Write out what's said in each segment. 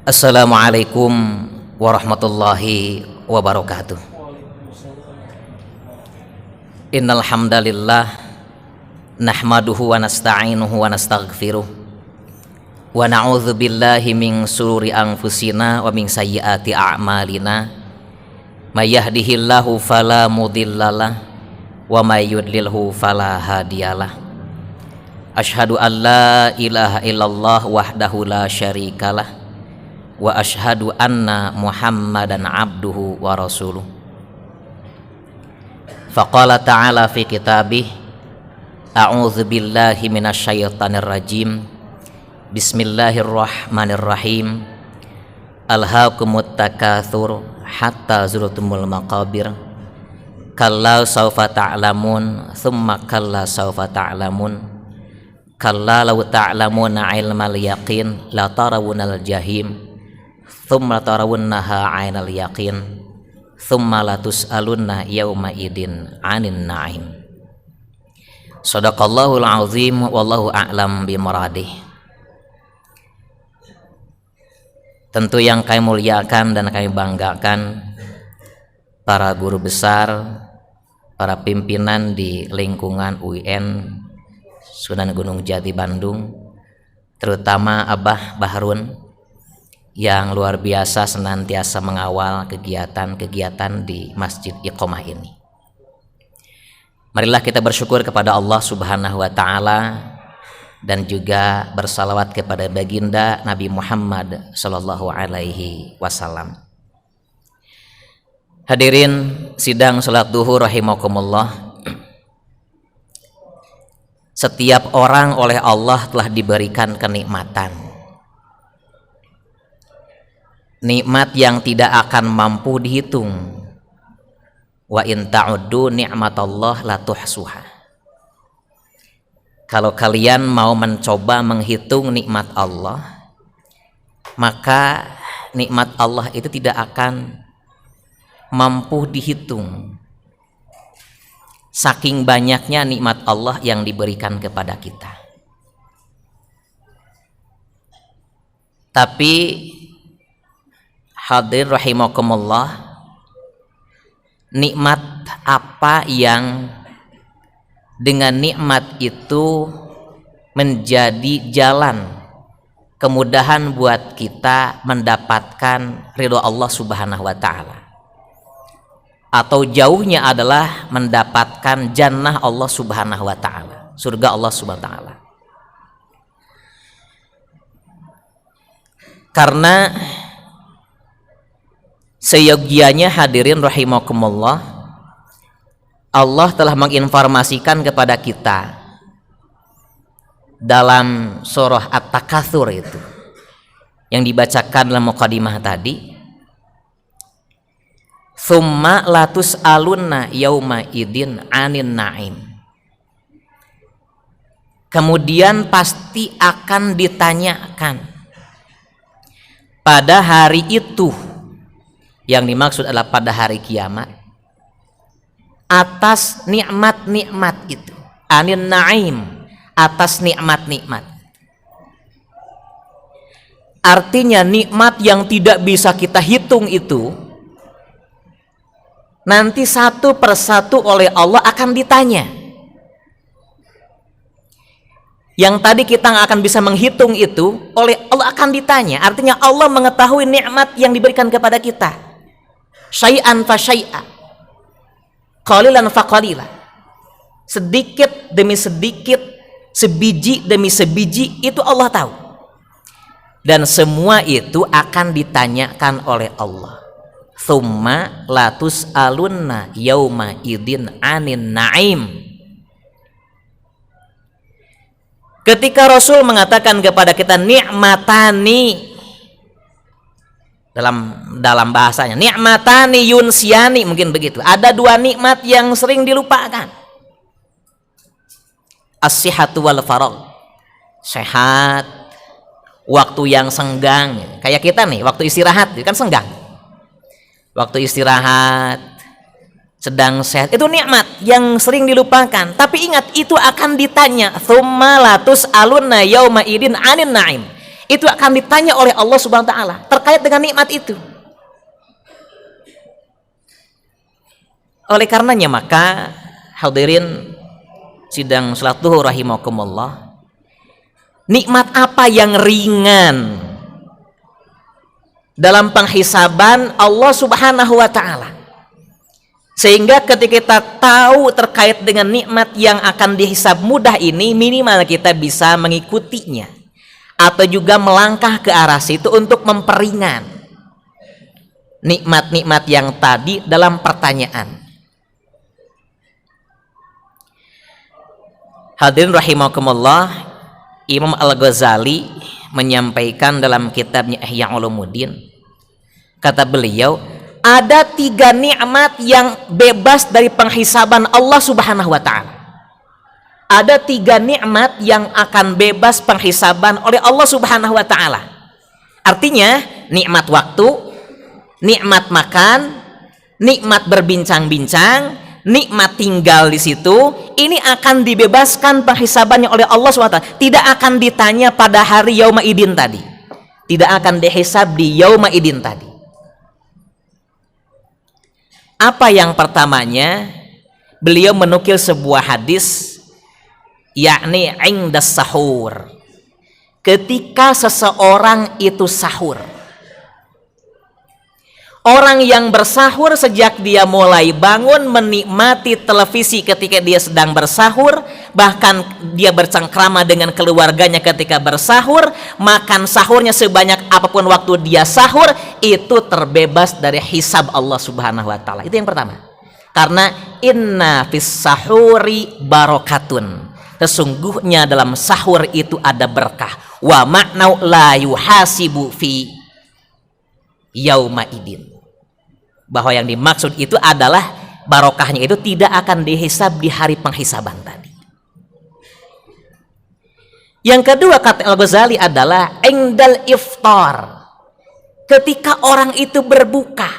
Assalamualaikum warahmatullahi wabarakatuh. Innal hamdalillah nahmaduhu wa nasta'inuhu wa nastaghfiruh wa na'udzu billahi min shururi anfusina wa min sayyiati a'malina may yahdihillahu fala mudhillalah wa may yudlilhu fala hadiyalah. Asyhadu an la ilaha illallah wahdahu la syarikalah wa asyhadu anna Muhammadan abduhu wa rasuluh. Faqala ta'ala fi kitabih a'udzu billahi minasyaitonir rajim. Bismillahirrahmanirrahim. Alhaakumut takatsur hatta zurtumul maqabir. Kalla sawfa ta'lamun tsumma kalla sawfa ta'lamun. Kalla law ta'lamuna ilmal yaqin la tarawunal jahim tsumma tarawunnaha 'ainal yaqin tsumma la tus'alunna yauma idin 'anin na'im. Shadaqallahul azim wallahu a'lam bimaradih. Tentu yang kami muliakan dan kami banggakan para guru besar, para pimpinan di lingkungan UIN Sunan Gunung Jati Bandung, terutama Abah Bahrun yang luar biasa senantiasa mengawal kegiatan-kegiatan di Masjid Iqomah ini. Marilah kita bersyukur kepada Allah Subhanahu wa taala dan juga bersalawat kepada baginda Nabi Muhammad sallallahu alaihi wasallam. Hadirin sidang salat duhur rahimakumullah. Setiap orang oleh Allah telah diberikan kenikmatan, nikmat yang tidak akan mampu dihitung. Wa in ta'uddu ni'matallah la tuhsuha. Kalau kalian mau mencoba menghitung nikmat Allah, maka nikmat Allah itu tidak akan mampu dihitung. Saking banyaknya nikmat Allah yang diberikan kepada kita. Tapi hadirin rahimakumullah, nikmat apa yang dengan nikmat itu menjadi jalan kemudahan buat kita mendapatkan ridho Allah Subhanahu wa taala, atau jauhnya adalah mendapatkan jannah Allah Subhanahu wa taala, surga Allah Subhanahu wa taala. Karena seyogianya hadirin rahimakumullah, Allah telah menginformasikan kepada kita dalam surah At-Takatsur itu yang dibacakan dalam muqaddimah tadi, summa latus alunna yauma idin anin na'im. Kemudian pasti akan ditanyakan pada hari itu, yang dimaksud adalah pada hari kiamat, atas nikmat-nikmat itu, anin na'im, atas nikmat-nikmat. Artinya nikmat yang tidak bisa kita hitung itu nanti satu persatu oleh Allah akan ditanya. Yang tadi kita nggak akan bisa menghitung itu, oleh Allah akan ditanya. Artinya Allah mengetahui nikmat yang diberikan kepada kita. Syai'an fa syai'a, qalilan fa qalila. Sedikit demi sedikit, sebiji demi sebiji, itu Allah tahu. Dan semua itu akan ditanyakan oleh Allah. Tsumma latus alunna yauma idin anin na'im. Ketika Rasul mengatakan kepada kita ni'matani, dalam bahasanya ni'matani yunsiani, mungkin begitu. Ada dua nikmat yang sering dilupakan. As-sihhatu wal faragh. Sehat, waktu yang senggang. Kayak kita nih, waktu istirahat kan senggang. Waktu istirahat sedang sehat, itu nikmat yang sering dilupakan. Tapi ingat, itu akan ditanya, tsumma latus alunna yauma idin anin na'im. Itu akan ditanya oleh Allah Subhanahu wa taala terkait dengan nikmat itu. Oleh karenanya maka hadirin sidang salat zuhur rahimakumullah, nikmat apa yang ringan dalam penghisaban Allah Subhanahu wa taala, sehingga ketika kita tahu terkait dengan nikmat yang akan dihisab mudah ini, minimal kita bisa mengikutinya atau juga melangkah ke arah situ untuk memperingan nikmat-nikmat yang tadi dalam pertanyaan. Hadirin rahimakumullah, Imam Al-Ghazali menyampaikan dalam kitabnya Ihya Ulumuddin, kata beliau, ada 3 nikmat yang bebas dari penghisaban Allah Subhanahu wa taala. Ada 3 nikmat yang akan bebas penghisaban oleh Allah Subhanahu wa taala. Artinya nikmat waktu, nikmat makan, nikmat berbincang-bincang, nikmat tinggal di situ, ini akan dibebaskan penghisabannya oleh Allah SWT. Tidak akan ditanya pada hari yauma idin tadi, tidak akan dihisab di yauma idin tadi. Apa yang pertamanya? Beliau menukil sebuah hadis, yakni indas sahur, ketika seseorang itu sahur. Orang yang bersahur sejak dia mulai bangun, menikmati televisi ketika dia sedang bersahur, bahkan dia bercengkrama dengan keluarganya ketika bersahur, makan sahurnya sebanyak apapun waktu dia sahur, itu terbebas dari hisab Allah Subhanahu wa taala. Itu yang pertama. Karena inna fis sahuri barokatun, sesungguhnya dalam sahur itu ada berkah. Wa ma'nau la yuhasibu fi yauma idin, bahwa yang dimaksud itu adalah barokahnya itu tidak akan dihisab di hari penghisaban tadi. Yang kedua kata Al-Ghazali adalah indal iftar, ketika orang itu berbuka,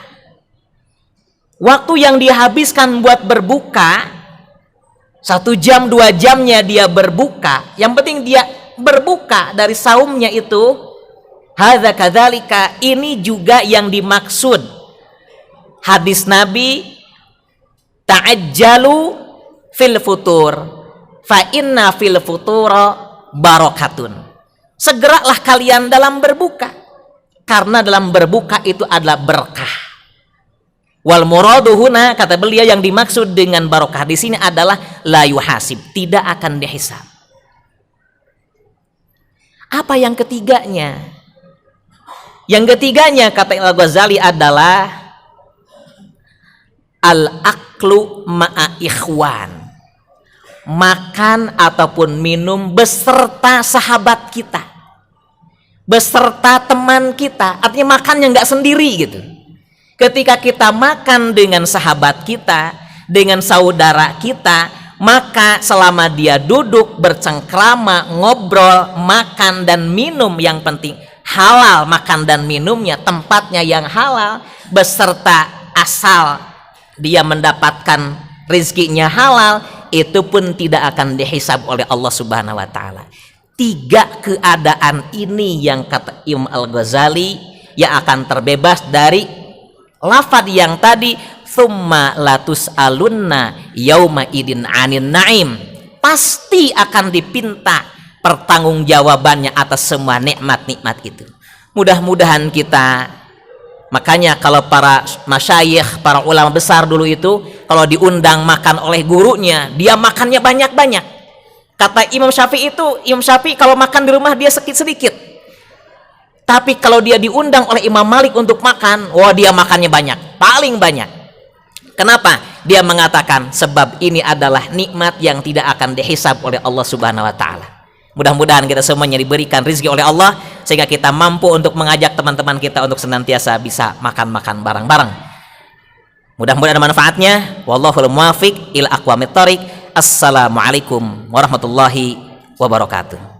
waktu yang dihabiskan buat berbuka 1 jam 2 jamnya dia berbuka, yang penting dia berbuka dari saumnya itu, hadza kadzalika, ini juga yang dimaksud hadis Nabi, ta'ajjalu fil futur fa inna fil futura barokatun, segeralah kalian dalam berbuka karena dalam berbuka itu adalah berkah. Wal muradu huna, kata beliau, yang dimaksud dengan barokah di sini adalah la yuhasib, tidak akan dihisab. Apa yang ketiganya? Yang ketiganya kata Al-Ghazali adalah al-aklu ma'a ikhwan, makan ataupun minum beserta sahabat kita, beserta teman kita. Artinya makannya nggak sendiri gitu. Ketika kita makan dengan sahabat kita, dengan saudara kita, maka selama dia duduk bercengkrama, ngobrol, makan dan minum, yang penting halal makan dan minumnya, tempatnya yang halal, beserta asal dia mendapatkan rizkinya halal, itu pun tidak akan dihisab oleh Allah Subhanahu wa taala. 3 keadaan ini yang kata Imam Al-Ghazali yang akan terbebas dari lafaz yang tadi, tsumma latus alunna yauma idin anin naim, pasti akan dipinta pertanggungjawabannya atas semua nikmat-nikmat itu. Mudah-mudahan kita, makanya kalau para masyayikh, para ulama besar dulu itu kalau diundang makan oleh gurunya, dia makannya banyak-banyak. Kata Imam Syafi'i itu, Imam Syafi'i kalau makan di rumah dia sedikit-sedikit, tapi kalau dia diundang oleh Imam Malik untuk makan, wah dia makannya banyak, paling banyak. Kenapa? Dia mengatakan sebab ini adalah nikmat yang tidak akan dihisab oleh Allah Subhanahu wa taala. Mudah-mudahan kita semuanya diberikan rezeki oleh Allah sehingga kita mampu untuk mengajak teman-teman kita untuk senantiasa bisa makan-makan bareng-bareng. Mudah-mudahan ada manfaatnya. Wallahul muwaffiq ila aqwamit thoriq. Assalamualaikum warahmatullahi wabarakatuh.